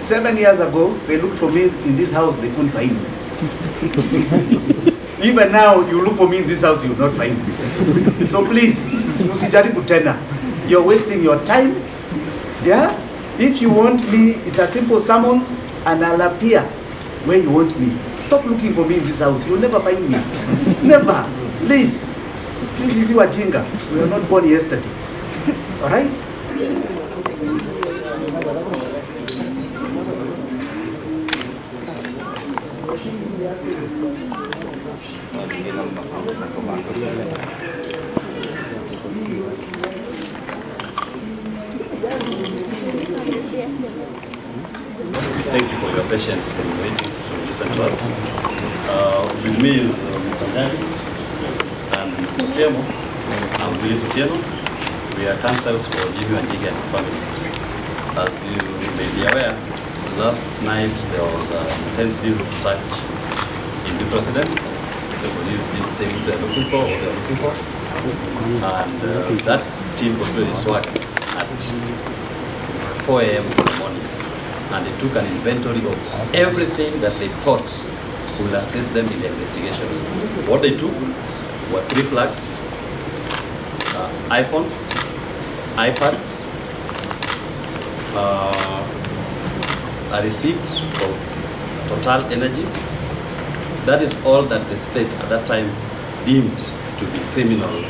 7 years ago, they looked for me in this house, they couldn't find me. Even now, you look for me in this house, you will not find me. So please, usijaribu tena. You're wasting your time. Yeah? If you want me, it's a simple summons and I'll appear where you want me. Stop looking for me in this house. You'll never find me. Never. Please. This is Wajinga. We were not born yesterday. All right? Thank you for your patience in waiting to listen to us. With me is Mr. Mjinga and Mr. Siemo. I'm Willis Otieno. We are counsels for Jimi Wanjigi and his family. As you may be aware, last night there was an intensive search in this residence. The police did say what they're looking for, and that team completed its work at 4 a.m. in the morning. And they took an inventory of everything that they thought would assist them in their investigations. What they took were 3 flags, iPhones, iPads, a receipt of Total Energies. That is all that the state at that time deemed to be criminal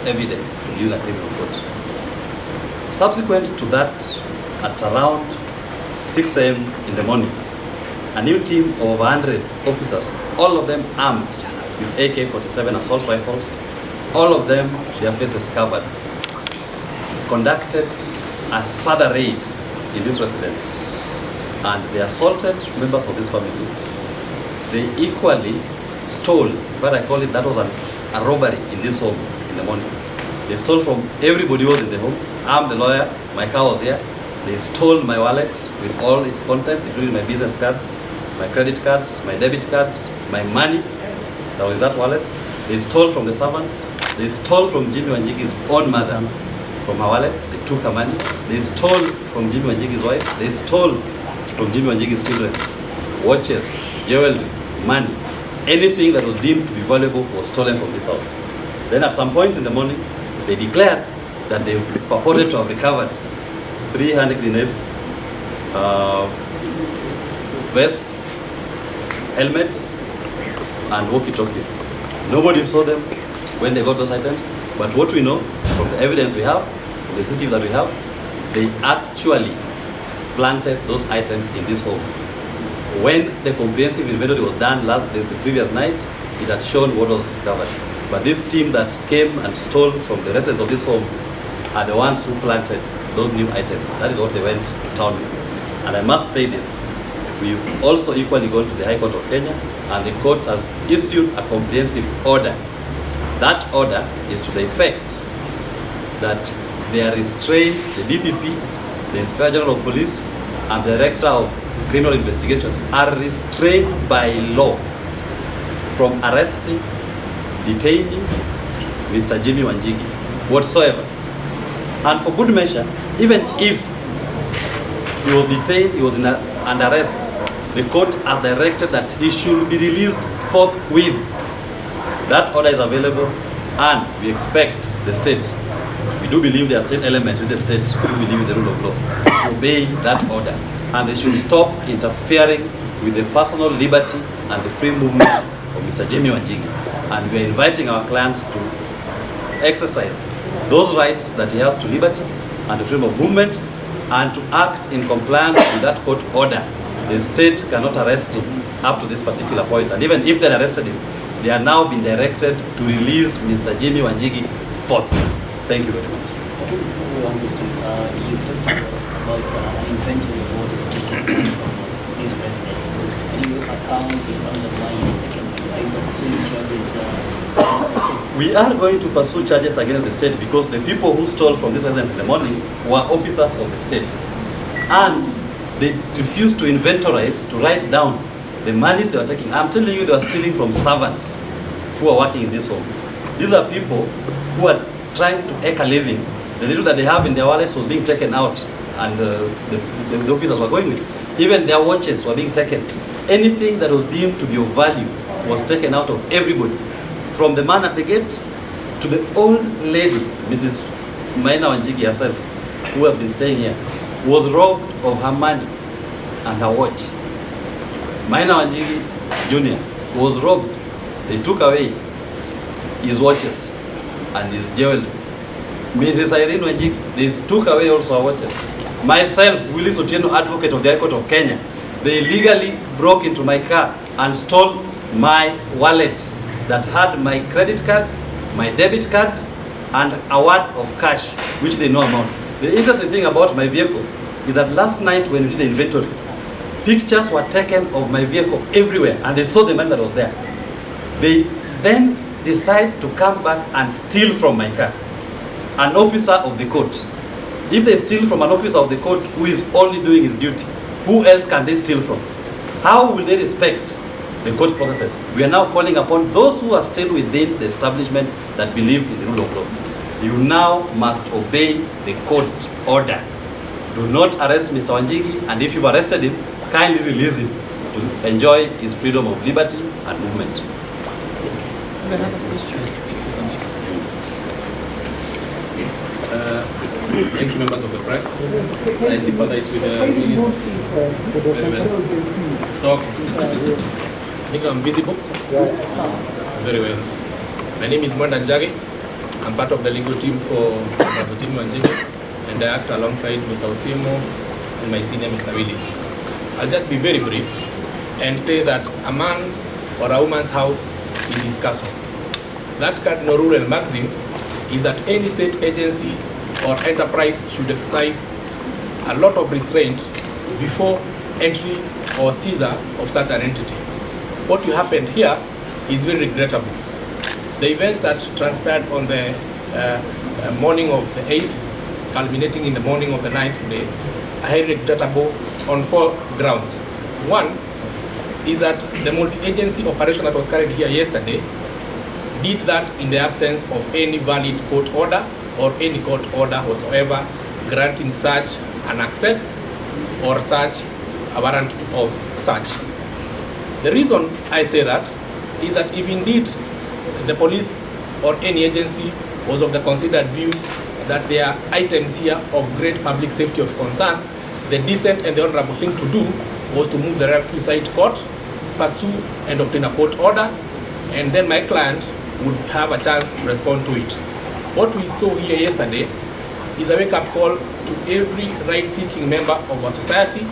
evidence to use a criminal court. Subsequent to that, at around 6 a.m. in the morning, a new team of 100 officers, all of them armed with AK-47 assault rifles, all of them, their faces covered, conducted a further raid in this residence. And they assaulted members of this family. They equally stole, what I call it, that was a robbery in this home in the morning. They stole from everybody who was in the home. I'm the lawyer, my car was here. They stole my wallet with all its contents, including my business cards, my credit cards, my debit cards, my money that was in that wallet. They stole from the servants. They stole from Jimi Wanjigi's own mother from her wallet. They took her money. They stole from Jimi Wanjigi's wife. They stole from Jimi Wanjigi's children. Watches, jewelry, money, anything that was deemed to be valuable was stolen from this house. Then at some point in the morning, they declared that they purported to have recovered 300 grenades, vests, helmets, and walkie-talkies. Nobody saw them when they got those items, but what we know from the evidence we have, from the CCTV that we have, they actually planted those items in this home. When the comprehensive inventory was done the previous night, it had shown what was discovered. But this team that came and stole from the residents of this home are the ones who planted those new items. That is what they went to town with. And I must say this, we've also equally gone to the High Court of Kenya, and the court has issued a comprehensive order. That order is to the effect that they are restrained, the DPP, the Inspector General of Police, and the Director of Criminal Investigations are restrained by law from arresting, detaining Mr. Jimi Wanjigi whatsoever. And for good measure, even if he was detained, he was under arrest, the court has directed that he should be released forthwith. That order is available, and we expect the state, we do believe there are state elements in the state who believe in the rule of law, to obey that order. And they should stop interfering with the personal liberty and the free movement of Mr. Jimi Wanjigi. And we are inviting our clients to exercise those rights that he has to liberty and the freedom of movement, and to act in compliance with that court order. The state cannot arrest him up to this particular point. And even if they arrested him, they are now being directed to release Mr. Jimi Wanjigi forthwith. Thank you very much. You talked about inventory of what is taken from these residents. Can you account in terms of why are you pursuing charges? We are going to pursue charges against the state because the people who stole from this residence in the morning were officers of the state. And they refused to inventorize, to write down the monies they were taking. I'm telling you, they were stealing from servants who are working in this home. These are people who are trying to make a living. The little that they have in their wallets was being taken out and the officers were going with. Even their watches were being taken. Anything that was deemed to be of value was taken out of everybody. From the man at the gate to the old lady, Mrs. Wanjigi herself, who has been staying here, was robbed of her money and her watch. Wanjigi Jr. was robbed. They took away his watches and his jewelry. Mrs. Irene Wanjigi, they took away also her watches. Myself, Willis Otieno, advocate of the High Court of Kenya, they illegally broke into my car and stole my wallet that had my credit cards, my debit cards, and a wad of cash, which they know amount. The interesting thing about my vehicle is that last night when we did the inventory, pictures were taken of my vehicle everywhere, and they saw the man that was there. They then decide to come back and steal from my car, an officer of the court. If they steal from an officer of the court who is only doing his duty, who else can they steal from? How will they respect the court processes? We are now calling upon those who are still within the establishment that believe in the rule of law. You now must obey the court order. Do not arrest Mr. Wanjigi, and if you've arrested him, kindly release him to enjoy his freedom of liberty and movement. Thank you, members of the press. I sympathize with Willis very well. Okay. I think I'm visible. Very well. My name is Wanjigi. I'm part of the legal team for Mutembei Wanjigi, and I act alongside Mr. Osiemo and my senior Mr. Willis. I'll just be very brief and say that a man or a woman's house is his castle. That cardinal rule and maxim is that any state agency or enterprise should exercise a lot of restraint before entry or seizure of such an entity. What happened here is very regrettable. The events that transpired on the morning of the 8th, culminating in the morning of the 9th today, are highly regrettable on 4 grounds. One is that the multi-agency operation that was carried here yesterday did that in the absence of any valid court order or any court order whatsoever granting such an access or such a warrant of search. The reason I say that is that if indeed the police or any agency was of the considered view that there are items here of great public safety of concern, the decent and the honorable thing to do was to move the requisite court, pursue and obtain a court order, and then my client would have a chance to respond to it. What we saw here yesterday is a wake-up call to every right-thinking member of our society,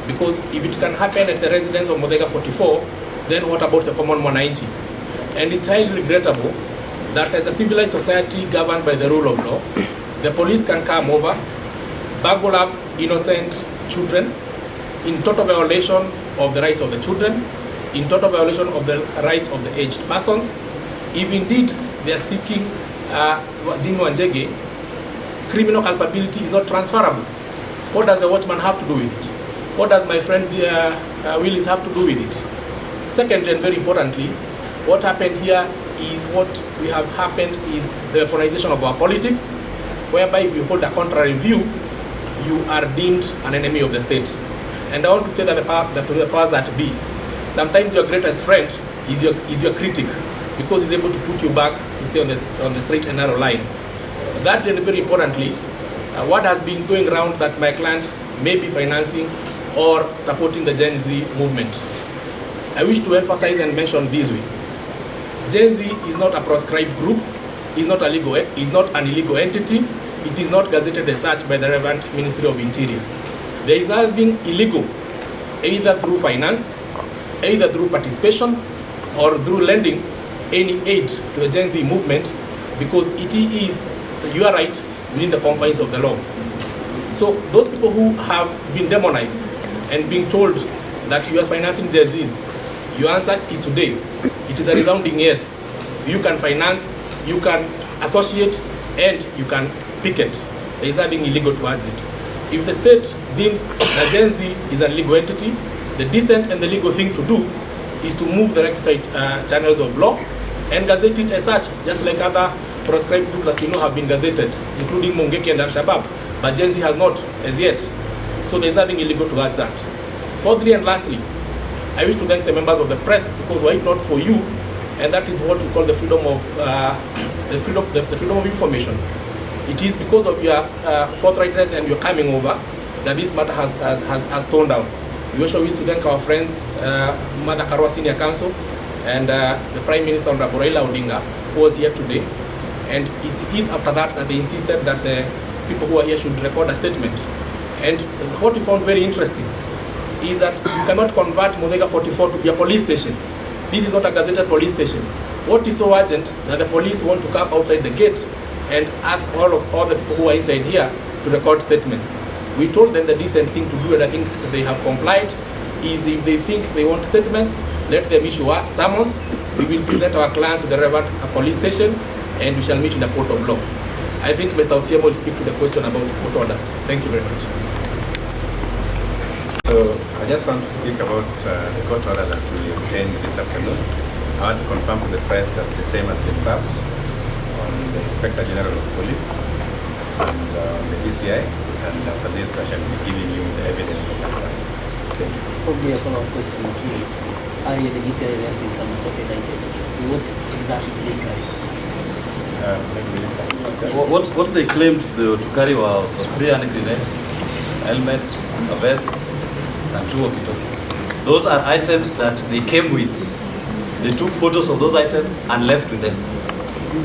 because if it can happen at the residence of Modega 44, then what about the common mwananchi? And it's highly regrettable that as a civilized society governed by the rule of law, the police can come over, burgle up innocent children in total violation of the rights of the children, in total violation of the rights of the aged persons. If indeed they are seeking Jimi Wanjigi, criminal culpability is not transferable. What does the watchman have to do with it? What does my friend Willis have to do with it? Secondly, and very importantly, what happened here is what we have happened is the weaponization of our politics, whereby if you hold a contrary view, you are deemed an enemy of the state. And I want to say that to the powers that be, sometimes your greatest friend is your critic, because he's able to put you back to stay on the straight and narrow line. That, and very importantly, what has been going around that my client may be financing or supporting the Gen Z movement. I wish to emphasize and mention this way. Gen Z is not a proscribed group, is not an illegal entity, it is not gazetted as such by the relevant Ministry of Interior. There is nothing illegal, either through finance, either through participation, or through lending any aid to the Gen Z movement, because it is your right within the confines of the law. So those people who have been demonized and being told that you are financing Gen Zs, your answer is today. It is a resounding yes. You can finance, you can associate, and you can picket. There is nothing illegal towards it. If the state deems that Gen Z is an illegal entity, the decent and the legal thing to do is to move the requisite channels of law and gazette it as such, just like other proscribed groups that you know have been gazetted, including Mungeki and Al-Shabaab. but Gen Z has not as yet. So there's nothing illegal to that. Fourthly and lastly, I wish to thank the members of the press, because were it not for you, and that is what we call the freedom of information. It is because of your forthrightness and your coming over that this matter has toned down. We also wish to thank our friends, Mother Karua Senior Council, and the Prime Minister Honorable Raila Odinga, who was here today. And it is after that that they insisted that the people who are here should record a statement. And what we found very interesting is that you cannot convert Muthaiga 44 to be a police station. This is not a gazetted police station. What is so urgent that the police want to come outside the gate and ask all the people who are inside here to record statements? We told them the decent thing to do, and I think they have complied, is if they think they want statements, let them issue a summons. We will present our clients to the relevant police station, and we shall meet in the court of law. I think Mr. Osiemo will speak to the question about court orders. Thank you very much. So I just want to speak about the court order that we obtained this afternoon. I want to confirm to the press that the same has been served on the Inspector General of Police and the DCI, and after this I shall be giving you the evidence of the service. Thank you. Probably a follow-up question here. Earlier the DCI left with some assorted items. What exactly did they carry? What they claimed to carry was spray and grenades, helmet, a vest, and 2 walkie-talkies. Those are items that they came with. They took photos of those items and left with them.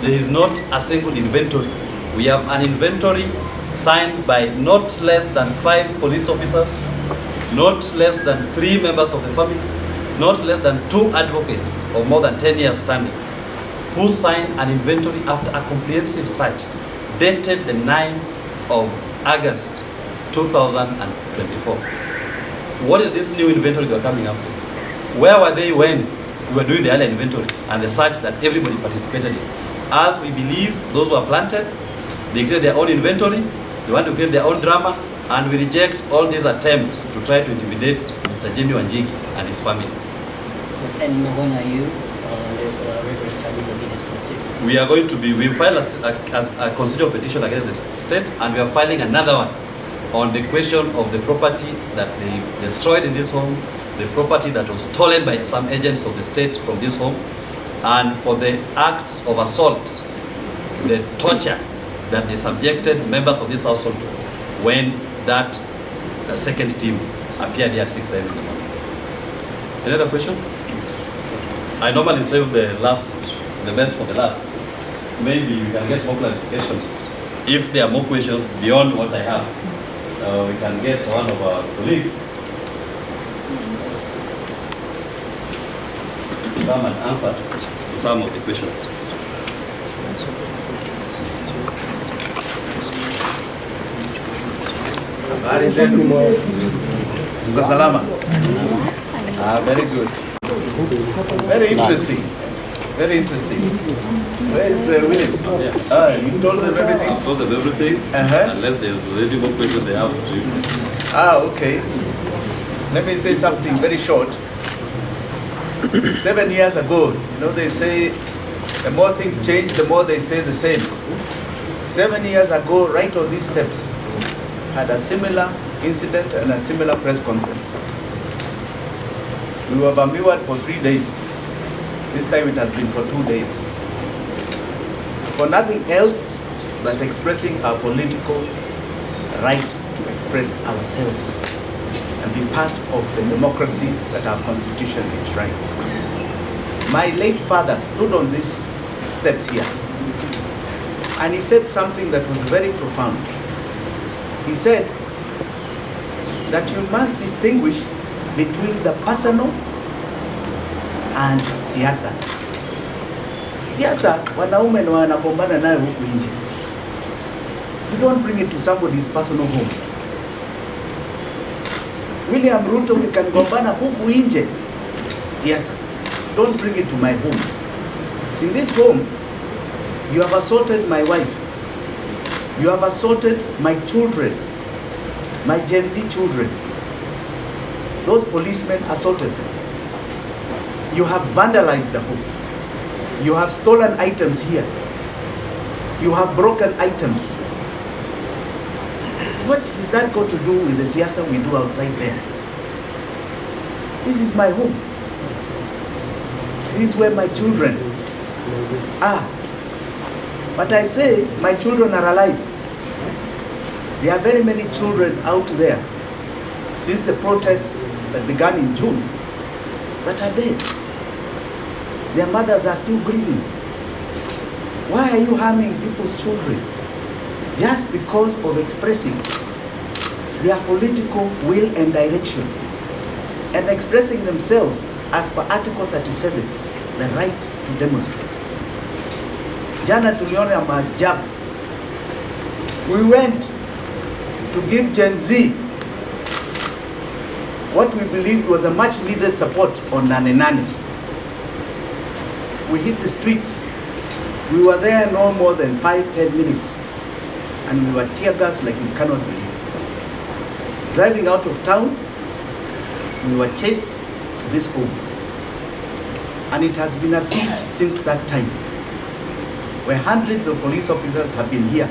There is not a single inventory. We have an inventory signed by not less than 5 police officers, not less than 3 members of the family, not less than 2 advocates of more than 10 years standing, who signed an inventory after a comprehensive search dated the 9th of August 2024. What is this new inventory they are coming up with? Where were they when we were doing the earlier inventory and the search that everybody participated in? As we believe those who are planted, they create their own inventory, they want to create their own drama, and we reject all these attempts to try to intimidate Mr. Jimi Wanjigi and his family. So, and when are you regular charges against the state? We are going to be, we filed a constitutional petition against the state, and we are filing another one on the question of the property that they destroyed in this home, the property that was stolen by some agents of the state from this home, and for the acts of assault, the torture that they subjected members of this household to when that second team appeared here at 6 a.m. in the morning. Any other question? I normally save the best for the last. Maybe we can get more clarifications. If there are more questions beyond what I have, we can get one of our colleagues to come and answer some of the questions. Habari zenu? Mko salama? Very good. Very interesting. Very interesting. Where is Willis? You told them everything? I've told them everything, unless there's any more question they have to you. Okay. Let me say something very short. 7 years ago, they say the more things change, the more they stay the same. 7 years ago, right on these steps, had a similar incident and a similar press conference. We were bambiwad for 3 days. This time it has been for 2 days. For nothing else but expressing our political right to express ourselves and be part of the democracy that our constitution enshrines. My late father stood on these steps here and he said something that was very profound. He said that you must distinguish between the personal and siasa. Siasa, wanaume na wanagombana nayo huku nje. You don't bring it to somebody's personal home. William Ruto, we can gombana huku nje. Siasa. Don't bring it to my home. In this home, you have assaulted my wife. You have assaulted my children, my Gen Z children. Those policemen assaulted them. You have vandalized the home. You have stolen items here. You have broken items. has that got to do with the siasa we do outside there? This is my home. This is where my children are. But I say my children are alive. There are very many children out there since the protests that began in June that are dead. Their mothers are still grieving. Why are you harming people's children? Just because of expressing their political will and direction and expressing themselves as per Article 37, the right to demonstrate. Jana tuliona maajabu. We went to give Gen Z what we believed was a much needed support on Nane Nane. We hit the streets. We were there no more than 5-10 minutes. And we were tear gassed like you cannot believe. Driving out of town, we were chased to this home. And it has been a siege since that time, where hundreds of police officers have been here.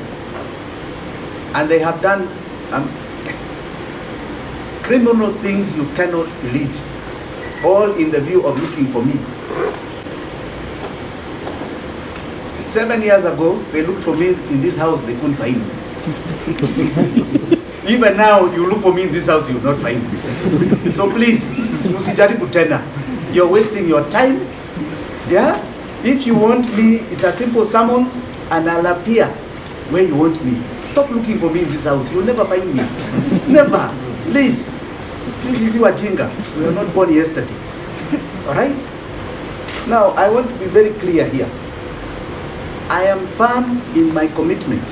And they have done criminal things you cannot believe, all in the view of looking for me. 7 years ago, they looked for me in this house, they couldn't find me. Even now, you look for me in this house, you will not find me. So please, usijaribu tena. You're wasting your time. Yeah? If you want me, it's a simple summons and I'll appear where you want me. Stop looking for me in this house. You'll never find me. Never. Please. This is Mjinga. We were not born yesterday. All right? Now, I want to be very clear here. I am firm in my commitment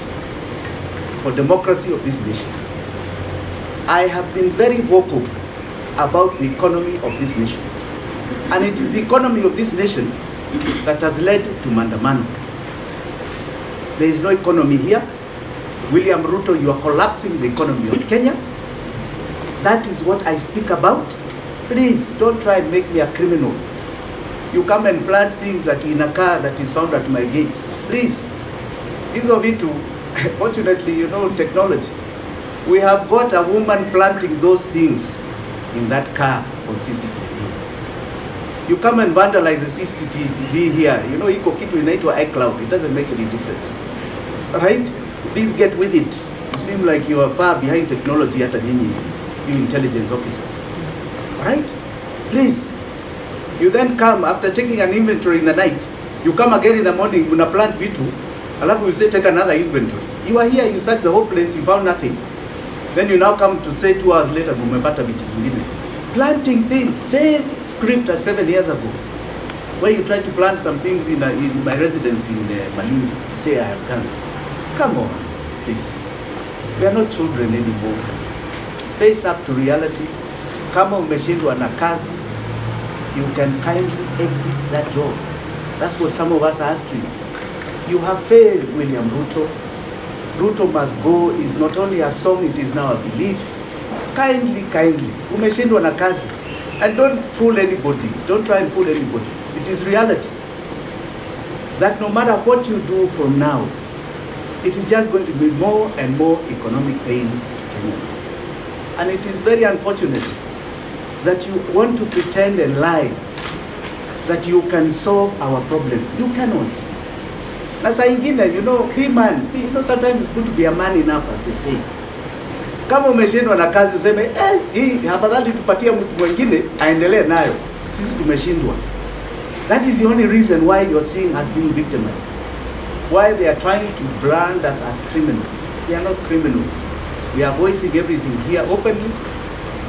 for democracy of this nation. I have been very vocal about the economy of this nation. And it is the economy of this nation that has led to Mandamano. There is no economy here. William Ruto, you are collapsing the economy of Kenya. That is what I speak about. Please, don't try and make me a criminal. You come and plant things in a car that is found at my gate. Please, this of it, fortunately, you know, technology. We have got a woman planting those things in that car on CCTV. You come and vandalize the CCTV here. You know, iko kitu inaitwa iCloud. It doesn't make any difference. Right? Please get with it. You seem like you are far behind technology hata nyinyi, you intelligence officers. Right? Please. You then come after taking an inventory in the night. You come again in the morning, una plant vitu, alafu you say take another inventory. You are here, you search the whole place, you found nothing. Then you now come to say 2 hours later, mumepata vitu zingine. Planting things, same script as 7 years ago, where you try to plant some things in my residence in Malindi. You say I have guns. Come on, please. We are not children anymore. Face up to reality. Kama umeshindwa na kazi, you can kindly exit that job. That's what some of us are asking. You have failed, William Ruto. Ruto must go is not only a song, it is now a belief. Kindly, umeshindwa na kazi. And don't fool anybody. Don't try and fool anybody. It is reality. That no matter what you do from now, it is just going to be more and more economic pain to Kenyans. And it is very unfortunate that you want to pretend and lie that you can solve our problem. You cannot. Na saa ingine, you know, sometimes it's good to be a man enough, as they say. Kama umeshindwa na kazi, useme, hii hafadhali tupatie mtu mwingine aendelee nayo. Sisi tumeshindwa. That is the only reason why you're seeing us being victimized. Why they are trying to brand us as criminals. We are not criminals. We are voicing everything here openly.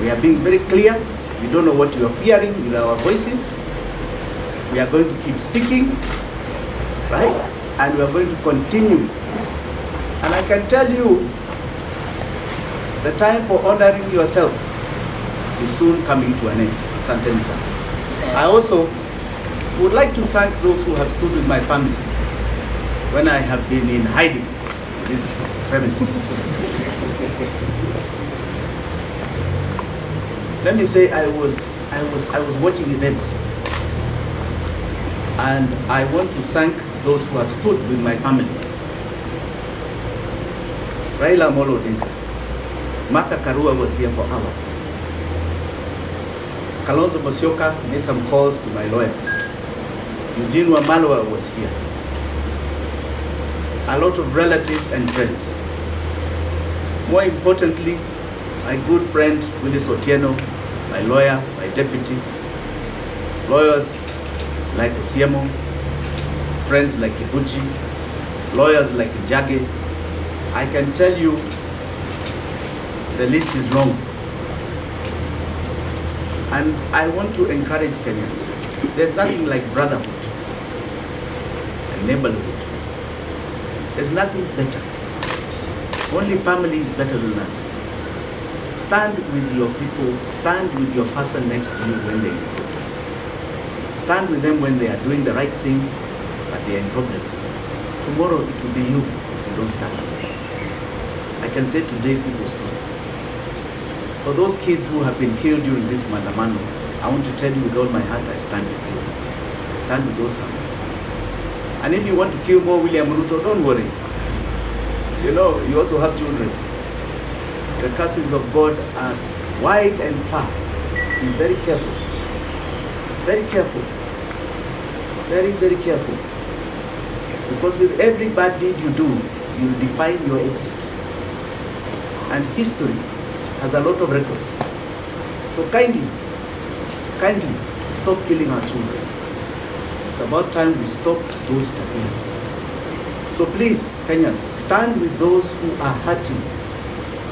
We are being very clear. We don't know what you are fearing with our voices. We are going to keep speaking, right? And we are going to continue. And I can tell you, the time for honoring yourself is soon coming to an end. Asanteni sana. I also would like to thank those who have stood with my family when I have been in hiding in these premises. Let me say I was watching events. And I want to thank those who have stood with my family. Raila Odinga, Martha Karua was here for hours. Kalonzo Musyoka made some calls to my lawyers. Eugene Wamalwa was here. A lot of relatives and friends. More importantly, my good friend Willis Otieno, my lawyer, my deputy, lawyers like Osiemo, friends like Kibuchi, lawyers like Jage. I can tell you the list is long. And I want to encourage Kenyans. There's nothing like brotherhood and neighborhood. There's nothing better. Only family is better than that. Stand with your people, stand with your person next to you when they're in problems. Stand with them when they are doing the right thing, but they're in problems. Tomorrow it will be you if you don't stand with them. I can say today people stop. For those kids who have been killed during this Mandamano, I want to tell you with all my heart, I stand with you. I stand with those families. And if you want to kill more William Ruto, don't worry. You know, you also have children. The curses of God are wide and far. Be very careful. Very careful. Very, very careful. Because with every bad deed you do, you define your exit. And history has a lot of records. So kindly, stop killing our children. It's about time we stop those taboos. So please, Kenyans, stand with those who are hurting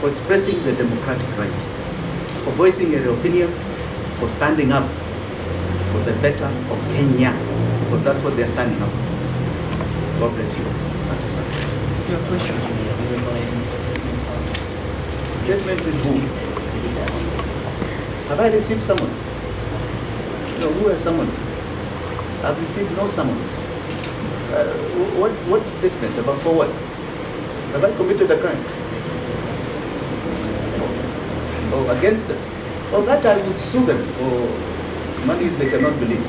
for expressing their democratic right, for voicing your opinions, for standing up for the better of Kenya, because that's what they're standing up for. God bless you. Asante sana. Your question. Statement with who? Have I received summons? No, who has summoned? I've received no summons. What statement? About for what? Have I committed a crime? Oh, against them? Oh, that I will sue them for monies they cannot believe.